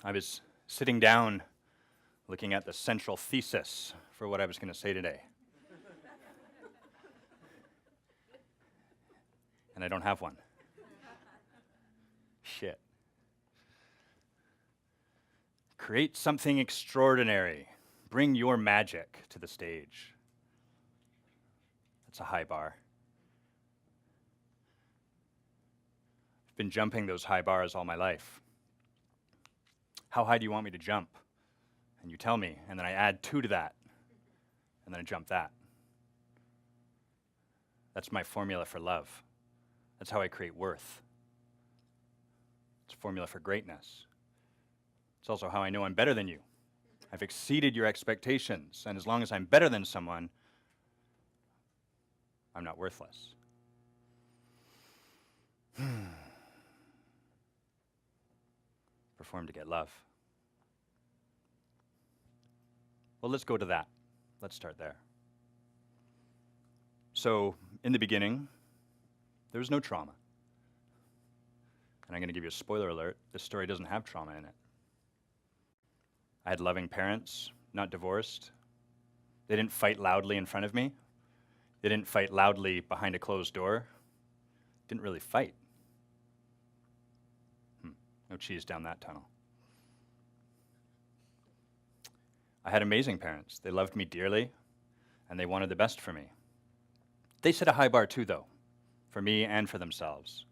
I was sitting down looking at the central thesis for what I was going to say today. And I don't have one. Shit. Create something extraordinary. Bring your magic to the stage. That's a high bar. I've been jumping those high bars all my life. How high do you want me to jump? And you tell me, and then I add 2 to that, and then I jump that. That's my formula for love. That's how I create worth. It's a formula for greatness. It's also how I know I'm better than you. I've exceeded your expectations, and as long as I'm better than someone, I'm not worthless. Perform to get love. Well, let's go to that. Let's start there. So, in the beginning, there was no trauma. And I'm going to give you a spoiler alert. This story doesn't have trauma in it. I had loving parents, not divorced. They didn't fight loudly in front of me. They didn't fight loudly behind a closed door. Didn't really fight. No cheese down that tunnel. I had amazing parents. They loved me dearly, and they wanted the best for me. They set a high bar too, though, for me and for themselves.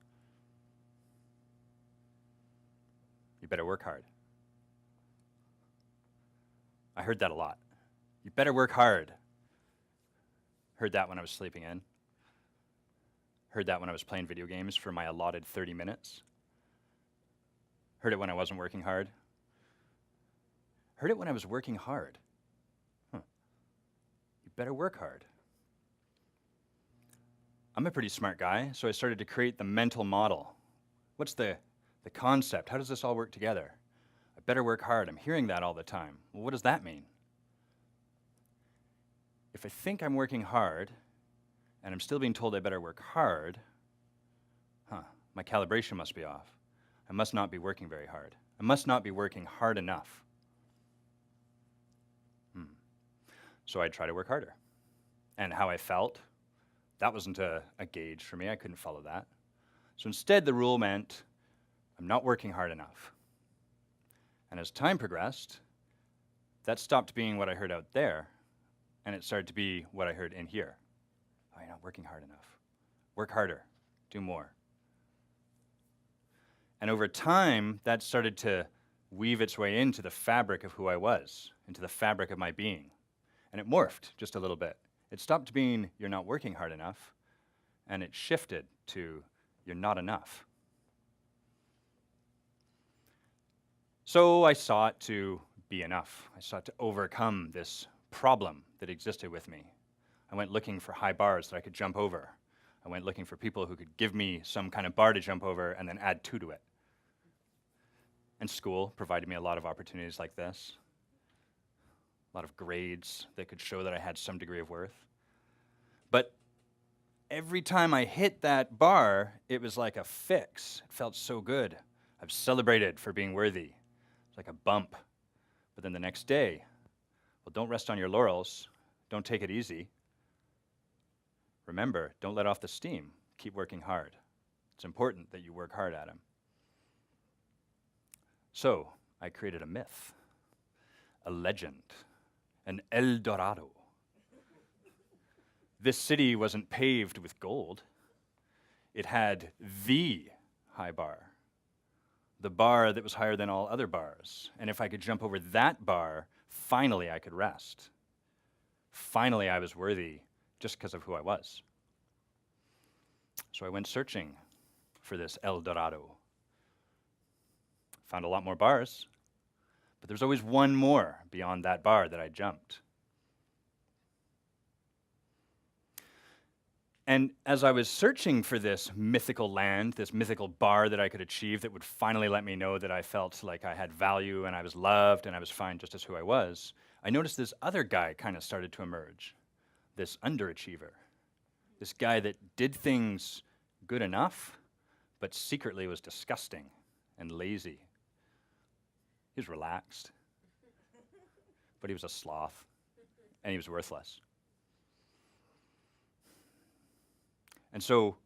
You better work hard. I heard that a lot. You better work hard. Heard that when I was sleeping in. Heard that when I was playing video games for my allotted 30 minutes. Heard it when I wasn't working hard. Heard it when I was working hard. You better work hard. I'm a pretty smart guy, so I started to create the mental model. What's the concept? How does this all work together? I better work hard. I'm hearing that all the time. Well, what does that mean? If I think I'm working hard, and I'm still being told I better work hard, my calibration must be off. I must not be working very hard. I must not be working hard enough. So I'd try to work harder. And how I felt, that wasn't a gauge for me. I couldn't follow that. So instead, the rule meant I'm not working hard enough. And as time progressed, that stopped being what I heard out there, and it started to be what I heard in here. Oh, you're not working hard enough. Work harder. Do more. And over time, that started to weave its way into the fabric of who I was, into the fabric of my being. And it morphed just a little bit. It stopped being, you're not working hard enough, and it shifted to, you're not enough. So I sought to be enough. I sought to overcome this problem that existed with me. I went looking for high bars that I could jump over. I went looking for people who could give me some kind of bar to jump over and then add 2 to it. And school provided me a lot of opportunities like this. A lot of grades that could show that I had some degree of worth. But every time I hit that bar, it was like a fix. It felt so good. I've celebrated for being worthy. It's like a bump. But then the next day, well, don't rest on your laurels. Don't take it easy. Remember, don't let off the steam. Keep working hard. It's important that you work hard at them. So I created a myth, a legend, an El Dorado. This city wasn't paved with gold. It had the high bar, the bar that was higher than all other bars. And if I could jump over that bar, finally I could rest. Finally I was worthy just because of who I was. So I went searching for this El Dorado. Found a lot more bars, but there's always one more beyond that bar that I jumped. And as I was searching for this mythical land, this mythical bar that I could achieve that would finally let me know that I felt like I had value and I was loved and I was fine just as who I was, I noticed this other guy kind of started to emerge, this underachiever, this guy that did things good enough, but secretly was disgusting and lazy. He was relaxed, but he was a sloth, and he was worthless. And so,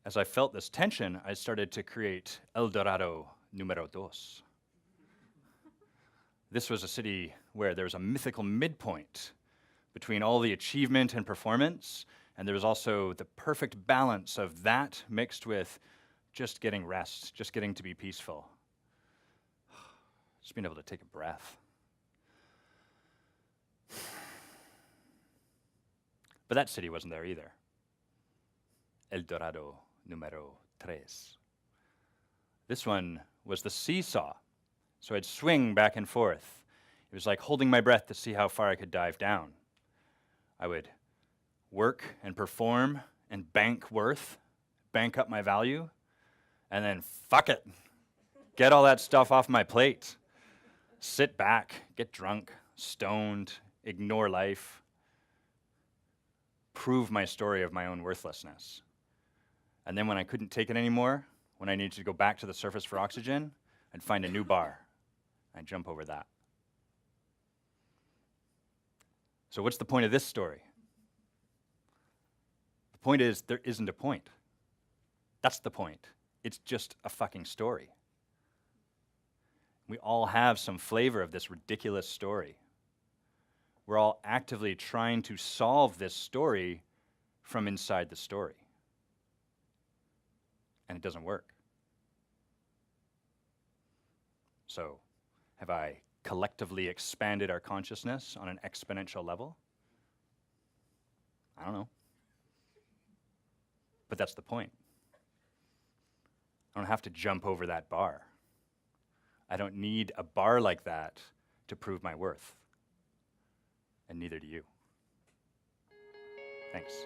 as I felt this tension, I started to create El Dorado Número Dos. This was a city where there was a mythical midpoint between all the achievement and performance, and there was also the perfect balance of that mixed with just getting rest, just getting to be peaceful. Just being able to take a breath. But that city wasn't there either. El Dorado Número Tres. This one was the seesaw. So I'd swing back and forth. It was like holding my breath to see how far I could dive down. I would work and perform and bank worth, bank up my value, and then fuck it. Get all that stuff off my plate. Sit back, get drunk, stoned, ignore life, prove my story of my own worthlessness. And then when I couldn't take it anymore, when I needed to go back to the surface for oxygen, I'd find a new bar. I'd jump over that. So what's the point of this story? The point is there isn't a point. That's the point. It's just a fucking story. We all have some flavor of this ridiculous story. We're all actively trying to solve this story from inside the story. And it doesn't work. So, have I collectively expanded our consciousness on an exponential level? I don't know. But that's the point. I don't have to jump over that bar. I don't need a bar like that to prove my worth. And neither do you. Thanks.